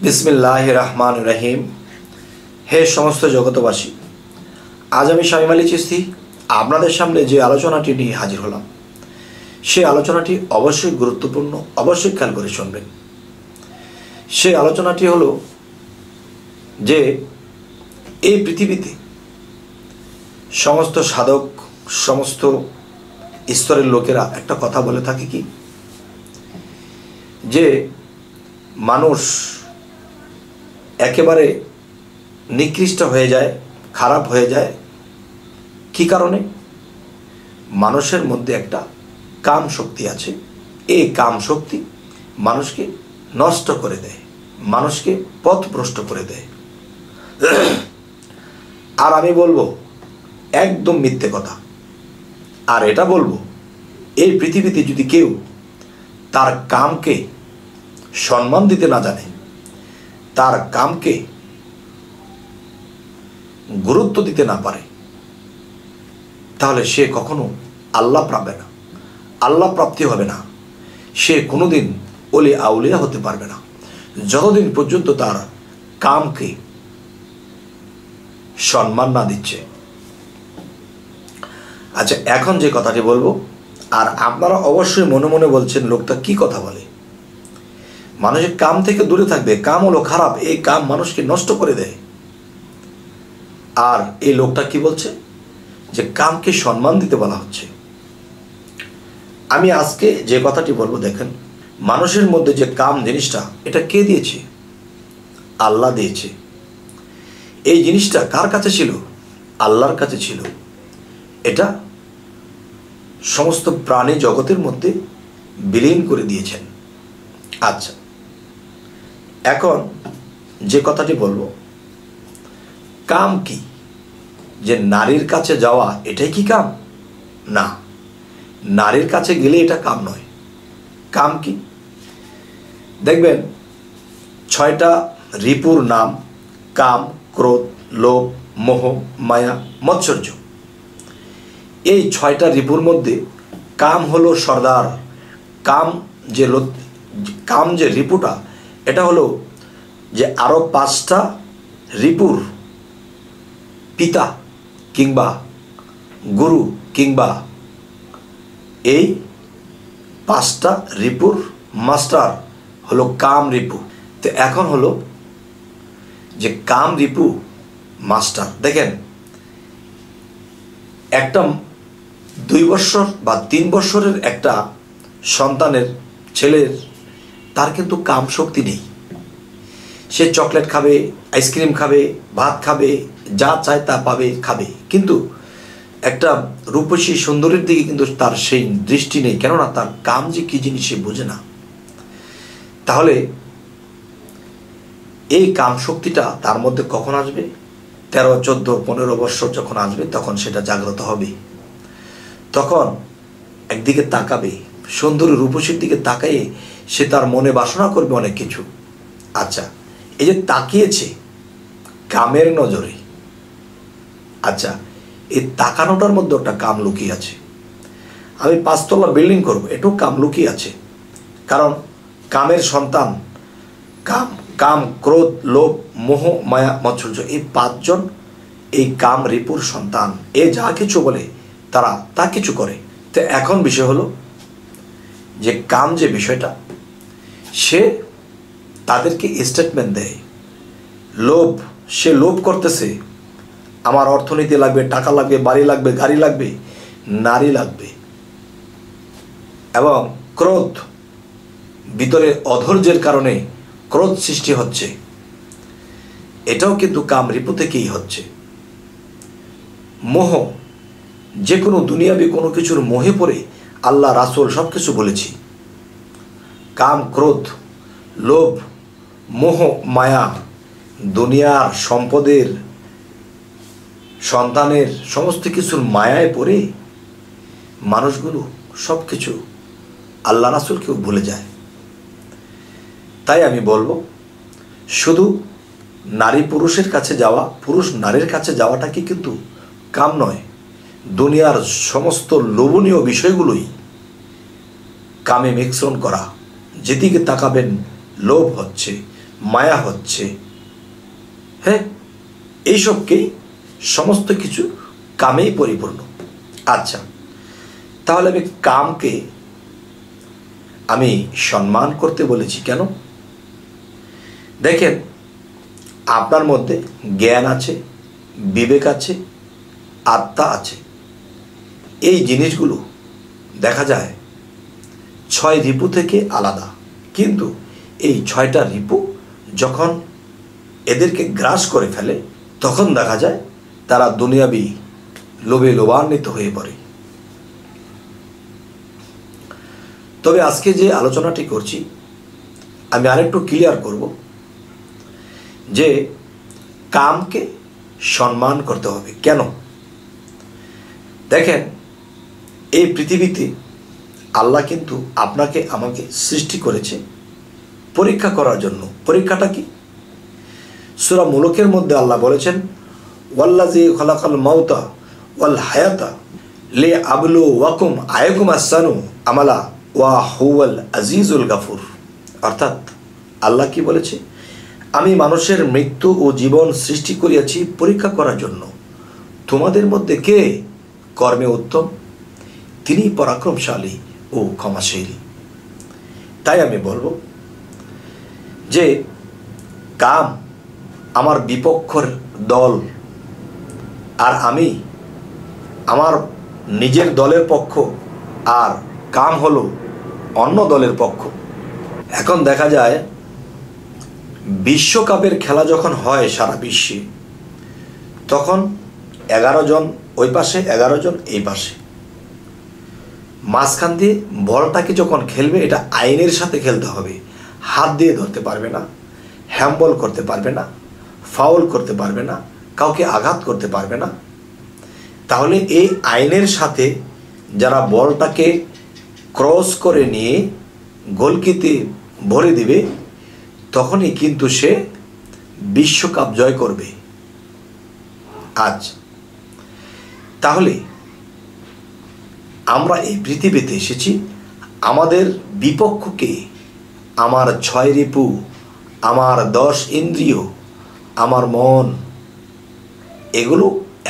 বিসমিল্লাহির রহমানির রহিম। হে সমস্ত জগতবাসী, আজ আমি শামীম আলী চিশতি আপনাদের সামনে যে আলোচনাটি নিয়ে হাজির হলাম, সেই আলোচনাটি অবশ্যই গুরুত্বপূর্ণ, অবশ্যই খেয়াল করে শুনবেন। সেই আলোচনাটি হলো যে এই পৃথিবীতে সমস্ত সাধক, সমস্ত স্তরের লোকেরা একটা কথা বলে থাকে কি, যে মানুষ একেবারে নিকৃষ্ট হয়ে যায়, খারাপ হয়ে যায়। কি কারণে? মানুষের মধ্যে একটা কাম শক্তি আছে। এই কাম শক্তি মানুষকে নষ্ট করে দেয়, মানুষকে পথভ্রষ্ট করে দেয়। আর আমি বলবো একদম মিথ্যে কথা। আর এটা বলবো, এই পৃথিবীতে যদি কেউ তার কামকে সম্মান দিতে না জানে, তার কামকে গুরুত্ব দিতে না পারে, তাহলে সে কখনো আল্লাহ পাবে না, আল্লাহ প্রাপ্তি হবে না। সে কোনোদিন ওলি আউলিয়া হতে পারবে না, যতদিন পর্যন্ত তার কামকে সম্মান না দিচ্ছে। আচ্ছা, এখন যে কথাটি বলবো, আর আপনারা অবশ্যই মনে মনে বলছেন লোকটা কি কথা বলে। মানুষের কাম থেকে দূরে থাকবে, কাম হলো খারাপ, এই কাম মানুষকে নষ্ট করে দেয়। আর এই লোকটা কি বলছে যে কামকে সম্মান দিতে বলা হচ্ছে। আমি আজকে যে কথাটি বলবো, দেখেন, মানুষের মধ্যে যে কাম জিনিসটা, এটা কে দিয়েছে? আল্লাহ দিয়েছে। এই জিনিসটা কার কাছে ছিল? আল্লাহর কাছে ছিল। এটা সমস্ত প্রাণী জগতের মধ্যে বিলীন করে দিয়েছেন। আচ্ছা, এখন যে কথাটি বলবো, কাম কি? যে নারীর কাছে যাওয়া, এটাই কি কাম? না, নারীর কাছে গেলে এটা কাম নয়। কাম কি? দেখবেন 6টা রিপুর নাম: কাম, ক্রোধ, লোভ, মোহ, মায়া, মৎসর্য। এই 6টা রিপুর মধ্যে কাম হলো সর্দার। কাম যে রিপুটা, এটা হলো যে আরো 5টা রিপুর পিতা কিংবা গুরু কিংবা এই 5টা রিপুর মাস্টার হলো কাম রিপু। তো এখন হলো যে কাম রিপু মাস্টার। দেখেন, একটা 2 বছর বা 3 বছরের একটা সন্তানের, ছেলের, তার কিন্তু কাম শক্তি নেই। সে চকলেট খাবে, আইসক্রিম খাবে, ভাত খাবে, যা চায় তা পাবে, খাবে, কিন্তু একটা রূপসী সুন্দরীর দিকে কিন্তু তার সেই দৃষ্টি নেই। কেননা তার কাম যে কি জিনিস সে বোঝে না। তাহলে এই কাম শক্তিটা তার মধ্যে কখন আসবে? 13, 14, 15 বছর যখন আসবে, তখন সেটা জাগ্রত হবে। তখন একদিকে তাকাবে, সুন্দরী রূপসীর দিকে তাকিয়ে সে তার মনে বাসনা করবে অনেক কিছু। আচ্ছা, এই যে তাকিয়েছে কামের নজরে, আচ্ছা, এই তাকানোটার মধ্যে একটা কাম লুকিয়ে আছে। আমি 5 তলা বিল্ডিং করব, এটাও কাম লুকিয়ে আছে। কারণ কামের সন্তান কাম, কাম, ক্রোধ, লোভ, মোহ, মায়া, মৎসর্য, এই 5জন এই কাম রিপুর সন্তান। এ যা কিছু বলে তারা তা কিছু করে। তো এখন বিষয় হলো যে কাম যে বিষয়টা, সে তাদেরকে স্টেটমেন্ট দেয়। লোভ, সে লোভ করতেছে, আমার অর্থনীতি লাগবে, টাকা লাগবে, বাড়ি লাগবে, গাড়ি লাগবে, নারী লাগবে। এবং ক্রোধ, ভিতরে অধৈর্যের কারণে ক্রোধ সৃষ্টি হচ্ছে, এটাও কিন্তু কাম রিপু থেকেই হচ্ছে। মোহ, যে কোনো দুনিয়াবি কোনো কিছুর মোহে পড়ে আল্লাহ, রাসূল সব কিছু বলেছি। কাম, ক্রোধ, লোভ, মোহ, মায়া, দুনিয়ার সম্পদের, সন্তানের, সমস্ত কিছুর মায়ায় পড়ে মানুষগুলো সব কিছু আল্লাহ রাসূলকেও ভুলে যায়। তাই আমি বলবো, শুধু নারী পুরুষের কাছে যাওয়া, পুরুষ নারীর কাছে যাওয়াটাকে কিন্তু কাম নয়। দুনিয়ার সমস্ত লোভনীয় বিষয়গুলোই কামে মিশ্রণ করা। যেদিকে তাকাবেন লোভ হচ্ছে, মায়া হচ্ছে, হ্যাঁ, এইসবকেই সমস্ত কিছু কামেই পরিপূর্ণ। আচ্ছা, তাহলে কামকে আমি সম্মান করতে বলেছি কেন? দেখেন, আপনার মধ্যে জ্ঞান আছে, বিবেক আছে, আত্মা আছে। এই জিনিসগুলো দেখা যায় 6 রিপু থেকে আলাদা, কিন্তু এই 6টা রিপু যখন এদেরকে গ্রাস করে ফেলে তখন দেখা যায় তারা দুনিয়াবি লোভে লোভান্বিত হয়ে পড়ে। তবে আজকে যে আলোচনাটি করছি আমি আরেকটু ক্লিয়ার করব যে কামকে সম্মান করতে হবে কেন। দেখেন, এই পৃথিবীতে আল্লাহ কিন্তু আপনাকে আমাকে সৃষ্টি করেছে পরীক্ষা করার জন্য। পরীক্ষাটা কি? সূরা মুলুকের মধ্যে আল্লাহ বলেছেন, ওয়াল্লাযী খালাকাল মাউতা ওয়াল হায়াতা লিয়াবলুওয়াকুম আইয়াকুম আহসানু আমালা ওয়া হুয়াল আজিজুল গাফুর। অর্থাৎ আল্লাহ কি বলেছে? আমি মানুষের মৃত্যু ও জীবন সৃষ্টি করিয়াছি পরীক্ষা করার জন্য। তোমাদের মধ্যে কে কর্মে উত্তম? তিনি পরাক্রমশালী ও ক্ষমাশীল। তাই আমি বলবো যে কাম আমার বিপক্ষের দল, আর আমি আমার নিজের দলের পক্ষ, আর কাম হলো অন্য দলের পক্ষ। এখন দেখা যায় বিশ্বকাপের খেলা যখন হয় সারা বিশ্বে, তখন 11 জন ওই পাশে, 11 জন এই পাশে, মাঝখান দিয়ে বলটাকে যখন খেলবে এটা আইনের সাথে খেলতে হবে। হাত দিয়ে ধরতে পারবে না, হ্যাম্বল করতে পারবে না, ফাউল করতে পারবে না, কাউকে আঘাত করতে পারবে না। তাহলে এই আইনের সাথে যারা বলটাকে ক্রস করে নিয়ে গোলকিতে ভরে দিবে, তখনই কিন্তু সে বিশ্বকাপ জয় করবে। আজ তাহলে আমরা এই পৃথিবীতে এসেছি আমাদের বিপক্ষকে, আমার 6 রিপু, আমার 10 ইন্দ্রিয়, আমার মন, এগুলো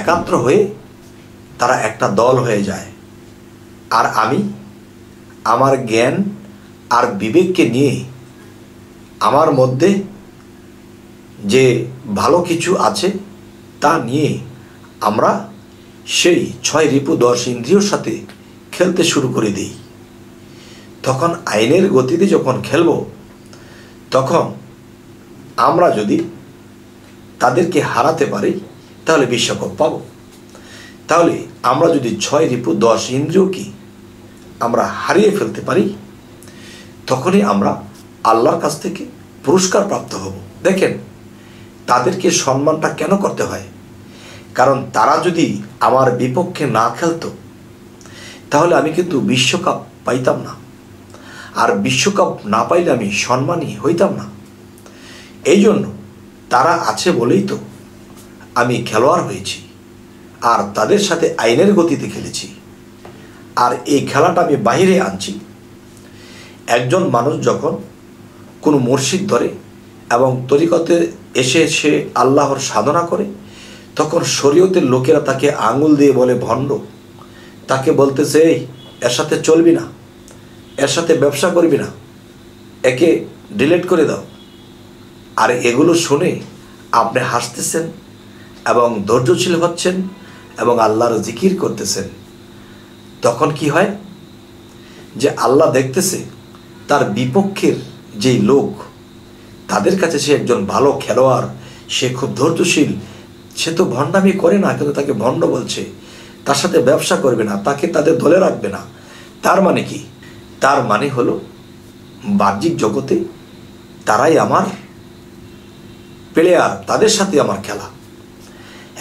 একাত্র হয়ে তারা একটা দল হয়ে যায়। আর আমি আমার জ্ঞান আর বিবেককে নিয়ে, আমার মধ্যে যে ভালো কিছু আছে তা নিয়ে আমরা সেই 6 রিপু 10 ইন্দ্রিয়র সাথে খেলতে শুরু করে দিই। তখন আইনের গতিতে যখন খেলব, তখন আমরা যদি তাদেরকে হারাতে পারি তাহলে বিশ্বকাপ পাবো। তাহলে আমরা যদি 6 রিপু 10 ইন্দ্রিয়কে আমরা হারিয়ে ফেলতে পারি, তখনই আমরা আল্লাহর কাছ থেকে পুরস্কার প্রাপ্ত হব। দেখেন, তাদেরকে সম্মানটা কেন করতে হয়? কারণ তারা যদি আমার বিপক্ষে না খেলতো তাহলে আমি কিন্তু বিশ্বকাপ পাইতাম না, আর বিশ্বকাপ না পাইলে আমি সম্মানী হইতাম না। এই জন্য তারা আছে বলেই তো আমি খেলোয়াড় হয়েছি, আর তাদের সাথে আইনের গতিতে খেলেছি। আর এই খেলাটা আমি বাইরে আনছি। একজন মানুষ যখন কোনো মুর্শিদ ধরে এবং তরিকতে এসে সে আল্লাহর সাধনা করে, তখন শরীয়তের লোকেরা তাকে আঙুল দিয়ে বলে ভণ্ড। তাকে বলতেছে, এই এর সাথে চলবি না, এর সাথে ব্যবসা করবি না, একে ডিলিট করে দাও। আর এগুলো শুনে আপনি হাসতেছেন এবং ধৈর্যশীল হচ্ছেন এবং আল্লাহর জিকির করতেছেন। তখন কি হয় যে আল্লাহ দেখতেছে তার বিপক্ষের যেই লোক, তাদের কাছে সে একজন ভালো খেলোয়াড়, সে খুব ধৈর্যশীল, সে তো ভণ্ডামি করে না, কিন্তু তাকে ভণ্ড বলছে, তার সাথে ব্যবসা করবে না, তাকে তাদের দলে রাখবে না। তার মানে কি? তার মানে হলো বাহ্যিক জগতে তারাই আমার প্লেয়ার, তাদের সাথে আমার খেলা।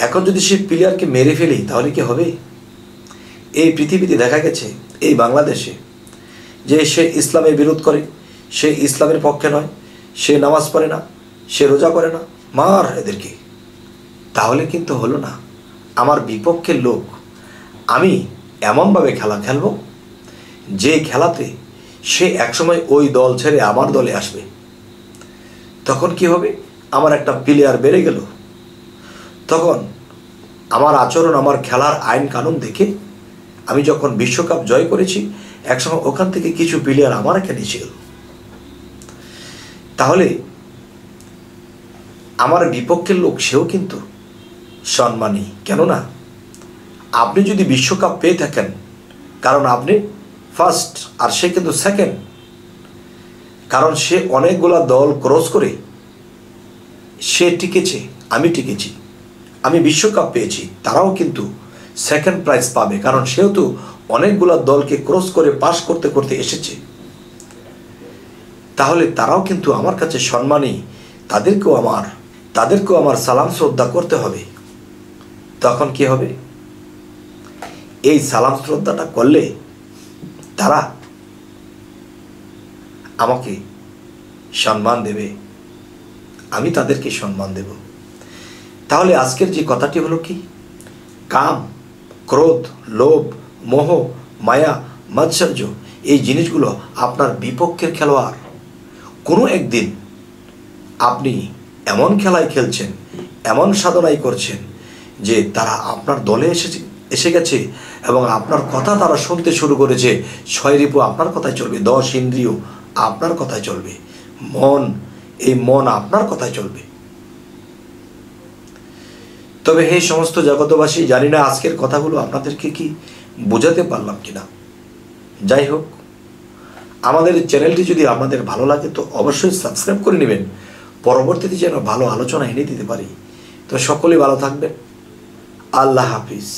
এখন যদি সে প্লেয়ারকে মেরে ফেলি তাহলে কি হবে? এই পৃথিবীতে দেখা গেছে, এই বাংলাদেশে, যে সে ইসলামের বিরোধ করে, সে ইসলামের পক্ষে নয়, সে নামাজ পড়ে না, সে রোজা করে না, মার এদেরকে। তাহলে কিন্তু হলো না। আমার বিপক্ষের লোক আমি এমনভাবে খেলা খেলব যে খেলাতে সে একসময় ওই দল ছেড়ে আমার দলে আসবে। তখন কি হবে? আমার একটা প্লেয়ার বেড়ে গেল। তখন আমার আচরণ, আমার খেলার আইন কানুন দেখে আমি যখন বিশ্বকাপ জয় করেছি, একসময় ওখান থেকে কিছু প্লেয়ার আমার এখানে এসে গেল। তাহলে আমার বিপক্ষের লোক সেও কিন্তু সম্মানী। কেননা আপনি যদি বিশ্বকাপ পেয়ে থাকেন, কারণ আপনি ফার্স্ট আর সে কিন্তু সেকেন্ড, কারণ সে অনেকগুলা দল ক্রস করে সে টিকেছে, আমি টিকেছি, আমি বিশ্বকাপ পেয়েছি, তারাও কিন্তু সেকেন্ড প্রাইজ পাবে, কারণ সেও তো অনেকগুলা দলকে ক্রস করে পাস করতে করতে এসেছে। তাহলে তারাও কিন্তু আমার কাছে সম্মানী, তাদেরকেও আমার সালাম শ্রদ্ধা করতে হবে। তখন কি হবে? এই সালাম শ্রদ্ধাটা করলে তারা আমাকে সম্মান দেবে, আমি তাদেরকে সম্মান দেব। তাহলে আজকের যে কথাটি হলো কি, কাম, ক্রোধ, লোভ, মোহ, মায়া, মাৎসর্য, এই জিনিসগুলো আপনার বিপক্ষের খেলোয়াড়। কোনো একদিন আপনি এমন খেলায় খেলছেন, এমন সাধনাই করছেন যে তারা আপনার দলে এসে গেছে এবং আপনার কথা তারা শুনতে শুরু করেছে। 6 রিপু আপনার কথায় চলবে, 10 ইন্দ্রিয় আপনার কথায় চলবে, এই মন আপনার কথায় চলবে। তবে হে সমস্ত জগতবাসী, জানি না আজকের কথাগুলো আপনাদেরকে কি বোঝাতে পারলাম কিনা। যাই হোক, আমাদের চ্যানেলটি যদি আপনাদের ভালো লাগে তো অবশ্যই সাবস্ক্রাইব করে নেবেন, পরবর্তীতে যেন ভালো আলোচনা এনে দিতে পারি। তো সকলেই ভালো থাকবেন। আল্লাহ হাফিজ।